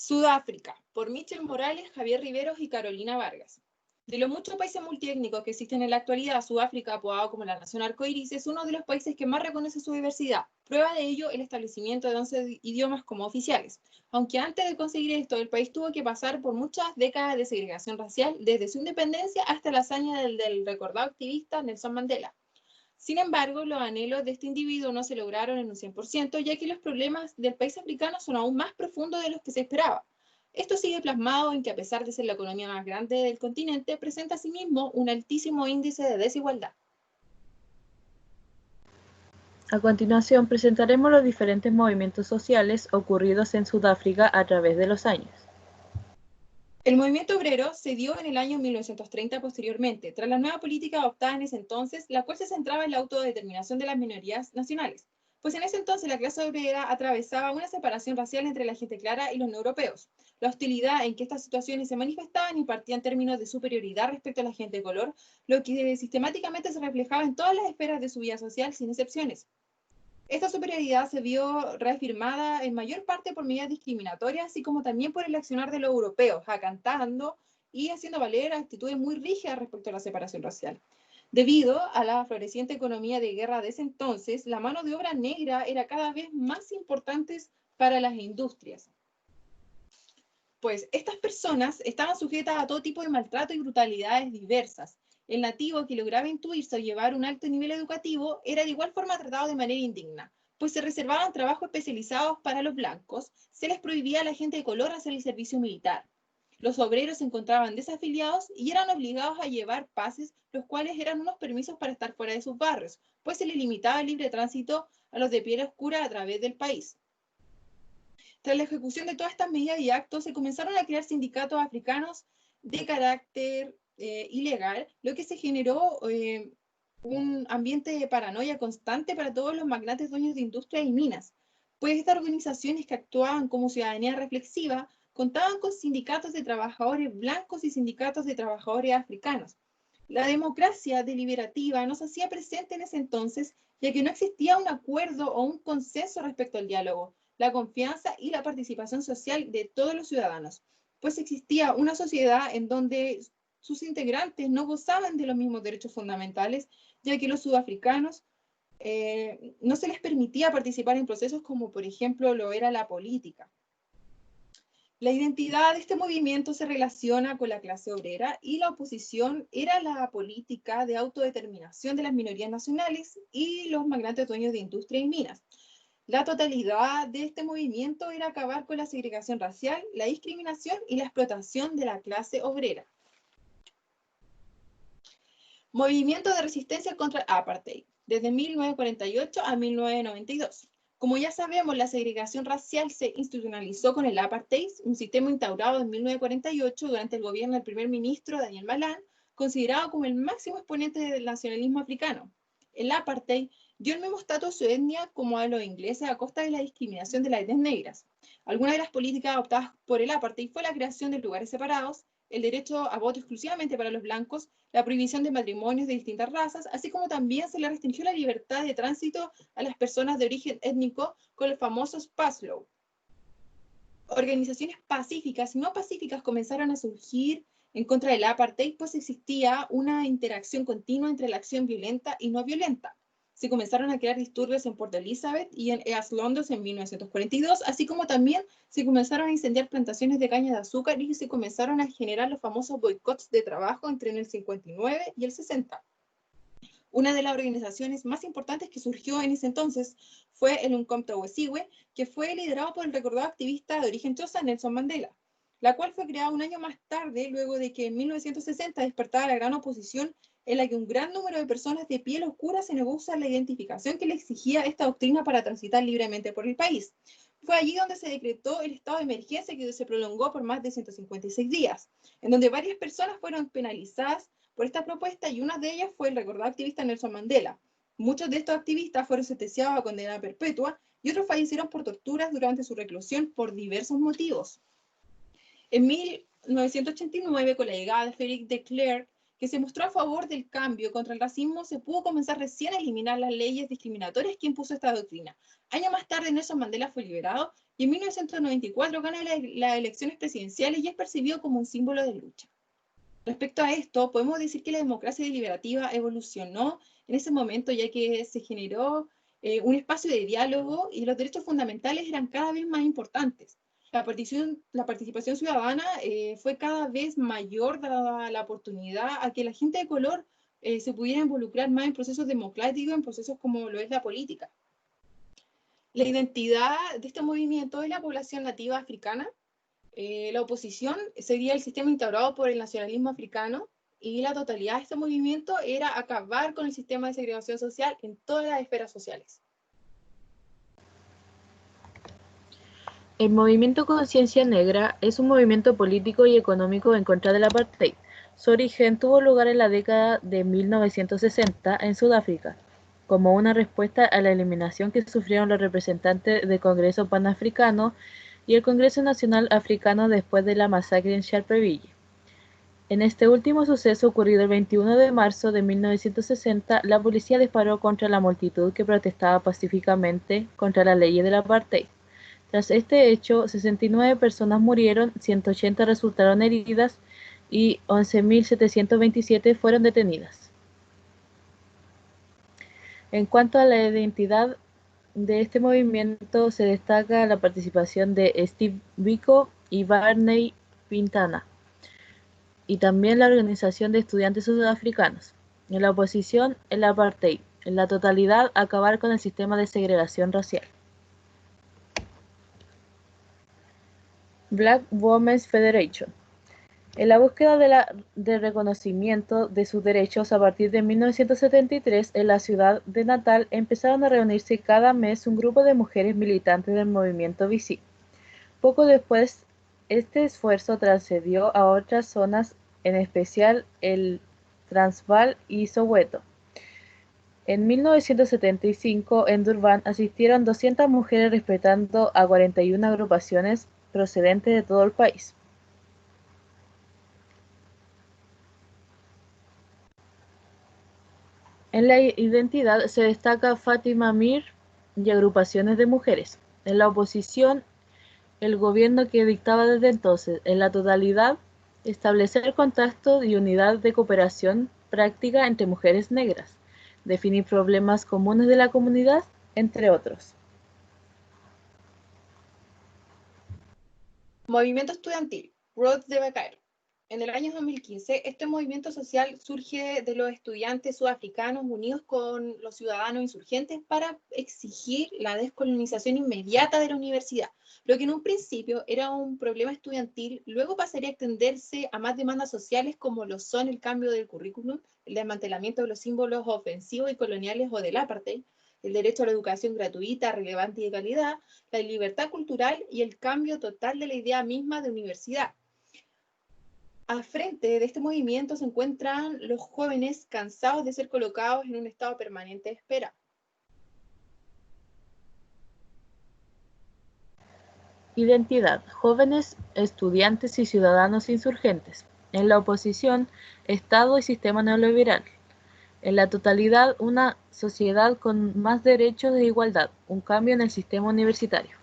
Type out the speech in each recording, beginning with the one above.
Sudáfrica, por Michel Morales, Javier Riveros y Carolina Vargas. De los muchos países multiétnicos que existen en la actualidad, Sudáfrica, apodado como la Nación Arcoiris, es uno de los países que más reconoce su diversidad. Prueba de ello el establecimiento de 11 idiomas como oficiales. Aunque antes de conseguir esto, el país tuvo que pasar por muchas décadas de segregación racial, desde su independencia hasta la hazaña del recordado activista Nelson Mandela. Sin embargo, los anhelos de este individuo no se lograron en un 100%, ya que los problemas del país africano son aún más profundos de los que se esperaba. Esto sigue plasmado en que, a pesar de ser la economía más grande del continente, presenta asimismo un altísimo índice de desigualdad. A continuación presentaremos los diferentes movimientos sociales ocurridos en Sudáfrica a través de los años. El movimiento obrero se dio en el año 1930 posteriormente, tras la nueva política adoptada en ese entonces, la cual se centraba en la autodeterminación de las minorías nacionales, pues en ese entonces la clase obrera atravesaba una separación racial entre la gente clara y los no europeos. La hostilidad en que estas situaciones se manifestaban impartía en términos de superioridad respecto a la gente de color, lo que sistemáticamente se reflejaba en todas las esferas de su vida social, sin excepciones. Esta superioridad se vio reafirmada en mayor parte por medidas discriminatorias, así como también por el accionar de los europeos, acatando y haciendo valer actitudes muy rígidas respecto a la separación racial. Debido a la floreciente economía de guerra de ese entonces, la mano de obra negra era cada vez más importante para las industrias. Pues estas personas estaban sujetas a todo tipo de maltrato y brutalidades diversas. El nativo que lograba intuirse o llevar un alto nivel educativo era de igual forma tratado de manera indigna, pues se reservaban trabajos especializados para los blancos, se les prohibía a la gente de color hacer el servicio militar. Los obreros se encontraban desafiliados y eran obligados a llevar pases, los cuales eran unos permisos para estar fuera de sus barrios, pues se les limitaba el libre tránsito a los de piel oscura a través del país. Tras la ejecución de todas estas medidas y actos, se comenzaron a crear sindicatos africanos de carácter ilegal, lo que se generó un ambiente de paranoia constante para todos los magnates dueños de industria y minas, pues estas organizaciones que actuaban como ciudadanía reflexiva contaban con sindicatos de trabajadores blancos y sindicatos de trabajadores africanos. La democracia deliberativa no se hacía presente en ese entonces, ya que no existía un acuerdo o un consenso respecto al diálogo, la confianza y la participación social de todos los ciudadanos, pues existía una sociedad en donde sus integrantes no gozaban de los mismos derechos fundamentales, ya que los sudafricanos no se les permitía participar en procesos como, por ejemplo, lo era la política. La identidad de este movimiento se relaciona con la clase obrera y la oposición era la política de autodeterminación de las minorías nacionales y los magnates dueños de industria y minas. La totalidad de este movimiento era acabar con la segregación racial, la discriminación y la explotación de la clase obrera. Movimiento de resistencia contra el apartheid, desde 1948 a 1992. Como ya sabemos, la segregación racial se institucionalizó con el apartheid, un sistema instaurado en 1948 durante el gobierno del primer ministro Daniel Malan, considerado como el máximo exponente del nacionalismo africano. El apartheid dio el mismo estatus a su etnia como a los ingleses a costa de la discriminación de las etnias negras. Algunas de las políticas adoptadas por el apartheid fue la creación de lugares separados, el derecho a voto exclusivamente para los blancos, la prohibición de matrimonios de distintas razas, así como también se le restringió la libertad de tránsito a las personas de origen étnico con los famosos pass law. Organizaciones pacíficas y no pacíficas comenzaron a surgir en contra del apartheid, pues existía una interacción continua entre la acción violenta y no violenta. Se comenzaron a crear disturbios en Port Elizabeth y en East London en 1942, así como también se comenzaron a incendiar plantaciones de caña de azúcar y se comenzaron a generar los famosos boicots de trabajo entre el 59 y el 60. Una de las organizaciones más importantes que surgió en ese entonces fue el Umkhonto we Sizwe, que fue liderado por el recordado activista de origen Xhosa Nelson Mandela, la cual fue creada un año más tarde, luego de que en 1960 despertara la gran oposición en la que un gran número de personas de piel oscura se negó a usar la identificación que le exigía esta doctrina para transitar libremente por el país. Fue allí donde se decretó el estado de emergencia que se prolongó por más de 156 días, en donde varias personas fueron penalizadas por esta propuesta y una de ellas fue el recordado activista Nelson Mandela. Muchos de estos activistas fueron sentenciados a condena perpetua y otros fallecieron por torturas durante su reclusión por diversos motivos. En 1989, con la llegada de Frédéric de Klerk, que se mostró a favor del cambio contra el racismo, se pudo comenzar recién a eliminar las leyes discriminatorias que impuso esta doctrina. Años más tarde, Nelson Mandela fue liberado y en 1994 gana las elecciones presidenciales y es percibido como un símbolo de lucha. Respecto a esto, podemos decir que la democracia deliberativa evolucionó en ese momento, ya que se generó un espacio de diálogo y los derechos fundamentales eran cada vez más importantes. La participación ciudadana fue cada vez mayor, dada la oportunidad a que la gente de color se pudiera involucrar más en procesos democráticos, en procesos como lo es la política. La identidad de este movimiento es la población nativa africana. La oposición seguía el sistema instaurado por el nacionalismo africano y la totalidad de este movimiento era acabar con el sistema de segregación social en todas las esferas sociales. El movimiento Conciencia Negra es un movimiento político y económico en contra del apartheid. Su origen tuvo lugar en la década de 1960 en Sudáfrica, como una respuesta a la eliminación que sufrieron los representantes del Congreso Panafricano y el Congreso Nacional Africano después de la masacre en Sharpeville. En este último suceso ocurrido el 21 de marzo de 1960, la policía disparó contra la multitud que protestaba pacíficamente contra la ley del apartheid. Tras este hecho, 69 personas murieron, 180 resultaron heridas y 11.727 fueron detenidas. En cuanto a la identidad de este movimiento, se destaca la participación de Steve Biko y Barney Pintana, y también la Organización de Estudiantes Sudafricanos. En la oposición, el apartheid. En la totalidad, acabar con el sistema de segregación racial. Black Women's Federation. En la búsqueda de reconocimiento de sus derechos a partir de 1973, en la ciudad de Natal empezaron a reunirse cada mes un grupo de mujeres militantes del movimiento BC. Poco después, este esfuerzo trascendió a otras zonas, en especial el Transvaal y Soweto. En 1975, en Durban, asistieron 200 mujeres representando a 41 agrupaciones procedentes de todo el país. En la identidad se destaca Fátima Mir y agrupaciones de mujeres. En la oposición, el gobierno que dictaba desde entonces. En la totalidad, establecer contactos y unidad de cooperación práctica entre mujeres negras, definir problemas comunes de la comunidad, entre otros. Movimiento estudiantil, Road de Becaer. En el año 2015, este movimiento social surge de los estudiantes sudafricanos unidos con los ciudadanos insurgentes para exigir la descolonización inmediata de la universidad. Lo que en un principio era un problema estudiantil, luego pasaría a extenderse a más demandas sociales como lo son el cambio del currículum, el desmantelamiento de los símbolos ofensivos y coloniales o del apartheid, el derecho a la educación gratuita, relevante y de calidad, la libertad cultural y el cambio total de la idea misma de universidad. Al frente de este movimiento se encuentran los jóvenes cansados de ser colocados en un estado permanente de espera. Identidad: jóvenes, estudiantes y ciudadanos insurgentes. En la oposición, Estado y sistema neoliberal. En la totalidad, una sociedad con más derechos e igualdad, un cambio en el sistema universitario.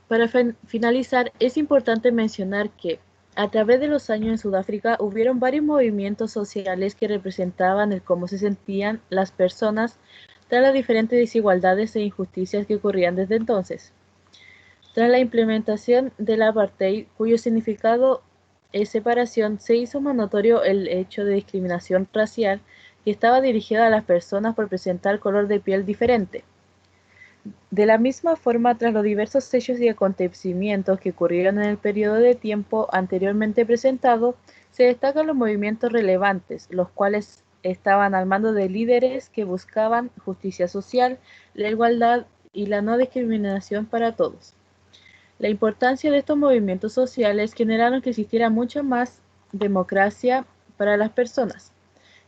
Para finalizar, es importante mencionar que, a través de los años en Sudáfrica, hubieron varios movimientos sociales que representaban el cómo se sentían las personas tras las diferentes desigualdades e injusticias que ocurrían desde entonces. Tras la implementación del apartheid, cuyo significado es separación, se hizo más notorio el hecho de discriminación racial que estaba dirigida a las personas por presentar color de piel diferente. De la misma forma, tras los diversos hechos y acontecimientos que ocurrieron en el periodo de tiempo anteriormente presentado, se destacan los movimientos relevantes, los cuales estaban al mando de líderes que buscaban justicia social, la igualdad y la no discriminación para todos. La importancia de estos movimientos sociales generaron que existiera mucha más democracia para las personas,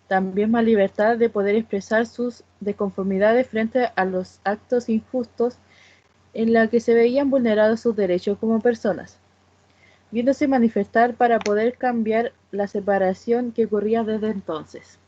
también más libertad de poder expresar sus disconformidades frente a los actos injustos en la que se veían vulnerados sus derechos como personas. viéndose manifestar para poder cambiar la separación que ocurría desde entonces.